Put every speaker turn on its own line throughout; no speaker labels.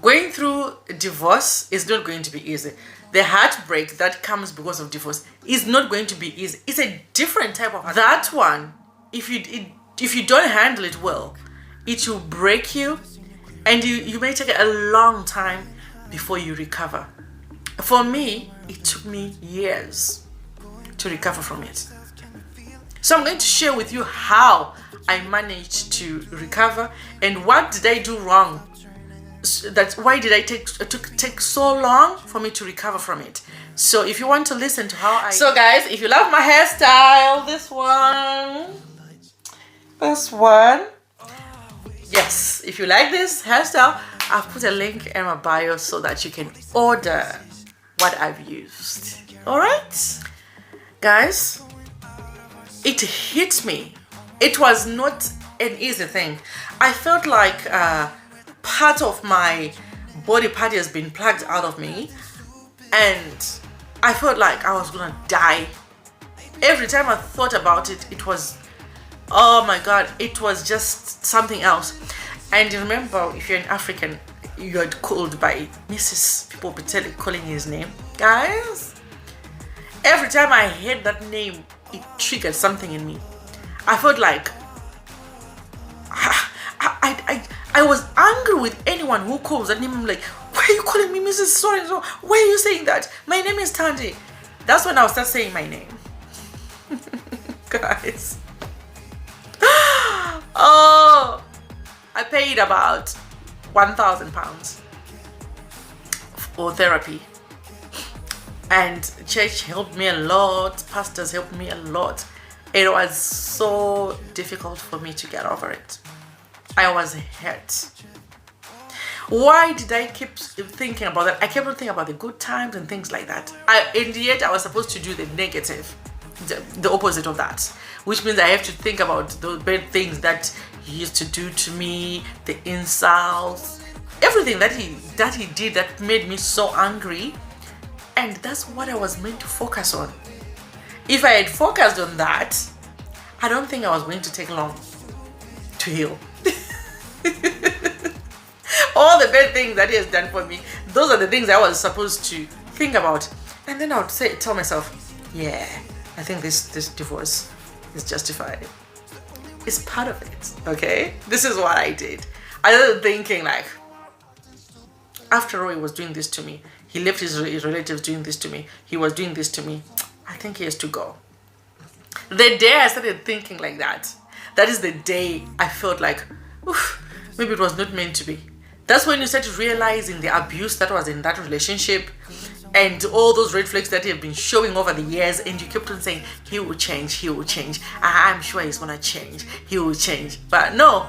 Going through divorce is not going to be easy. The heartbreak that comes because of divorce is not going to be easy. It's a different type of heartbreak. That one, if you don't handle it well, it will break you, and you may take a long time before you recover. For me, it took me years to recover from it. So I'm going to share with you how I managed to recover and what did I do wrong. Why did it take so long for me to recover from it. So if you want to listen to how I... So guys, if you love my hairstyle, this one, yes, if you like this hairstyle, I've put a link in my bio so that you can order what I've used. All right, guys, it hit me. It was not an easy thing. I felt like part of my body part has been plucked out of me, and I felt like I was gonna die. Every time I thought about it, it was, oh my God, it was just something else. And remember, if you're an African, you're called by Mrs. People be calling his name. Guys, every time I heard that name, it triggered something in me. I felt like I was angry with anyone who calls that name. I'm like, why are you calling me Mrs. So-and-so? Why are you saying that? My name is Thandi. That's when I'll start saying my name. Guys. Oh, I paid about £1,000 for therapy. And church helped me a lot. Pastors helped me a lot. It was so difficult for me to get over it. I was hurt. Why did I keep thinking about that? I kept on thinking about the good times and things like that. In the end, I was supposed to do the negative, the opposite of that, which means I have to think about the bad things that he used to do to me, the insults, everything that he did that made me so angry. And that's what I was meant to focus on. If I had focused on that, I don't think I was going to take long to heal. All the bad things that he has done for me, those are the things I was supposed to think about. And then I would tell myself, yeah, I think this divorce is justified. It's part of it, okay? This is what I did. I started thinking like, after all, he was doing this to me. He left his relatives doing this to me. He was doing this to me. I think he has to go. The day I started thinking like that, that is the day I felt like, oof, maybe it was not meant to be. That's when you start realizing the abuse that was in that relationship and all those red flags that have been showing over the years, and you kept on saying, he will change, he will change. I'm sure he's gonna change, he will change. But no,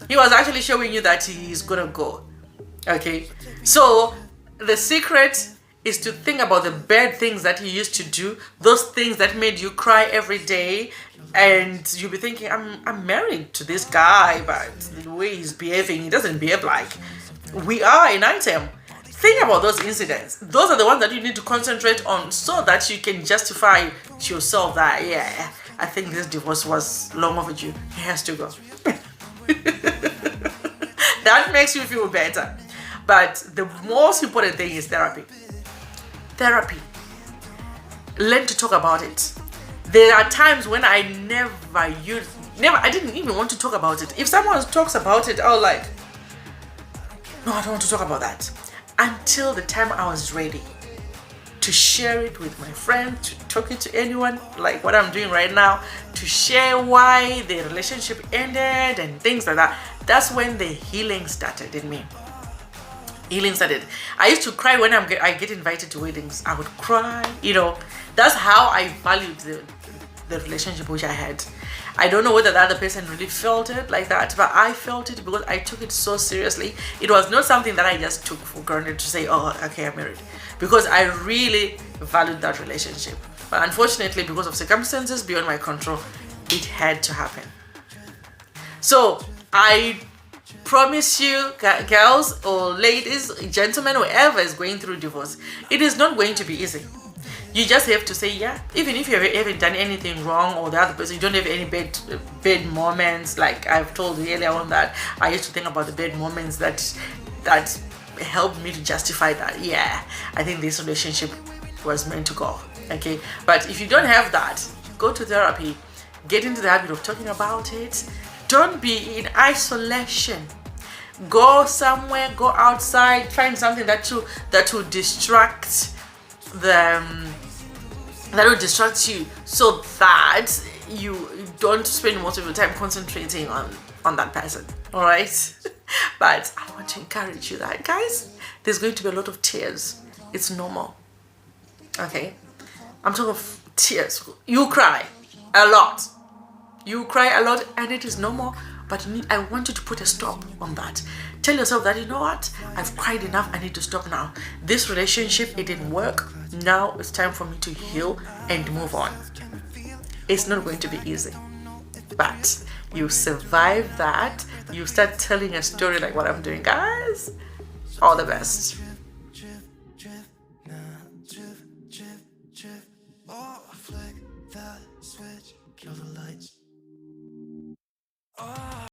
he was actually showing you that he's gonna go. Okay, so the secret is to think about the bad things that he used to do, those things that made you cry every day, and you'll be thinking, I'm married to this guy, but the way he's behaving, he doesn't behave like we are an item. Think about those incidents. Those are the ones that you need to concentrate on so that you can justify to yourself that, yeah, I think this divorce was long overdue. He has to go. That makes you feel better. But the most important thing is therapy. Therapy. Learn to talk about it. There are times when I I didn't even want to talk about it. If someone talks about it, I was like, no, I don't want to talk about that. Until the time I was ready to share it with my friend, to talk it to anyone, like what I'm doing right now, to share why the relationship ended and things like that. That's when the healing started in me. Healing started. I used to cry when I get invited to weddings. I would cry, That's how I valued the relationship which I had. I don't know whether the other person really felt it like that, but I felt it because I took it so seriously. It was not something that I just took for granted to say, oh, okay, I'm married. Because I really valued that relationship. But unfortunately, because of circumstances beyond my control, it had to happen. So I promise you, girls or ladies, gentlemen, whoever is going through divorce, it is not going to be easy. You just have to say, yeah, even if you haven't done anything wrong, or the other person, you don't have any bad moments. Like I've told you earlier on, that I used to think about the bad moments that helped me to justify that, yeah, I think this relationship was meant to go. Okay, but if you don't have that, go to therapy, get into the habit of talking about it. Don't be in isolation. Go somewhere, go outside, find something that will distract that will distract you, so that you don't spend most of your time concentrating on that person. All right. But I want to encourage you that, guys, there's going to be a lot of tears. It's normal. Okay, I'm talking of tears. You cry a lot. You cry a lot, and it is normal. But I want you to put a stop on that. Tell yourself that, you know what, I've cried enough, I need to stop now. This relationship, it didn't work. Now it's time for me to heal and move on. It's not going to be easy, but you survive that. You start telling a story like what I'm doing, guys. All the best. Kill the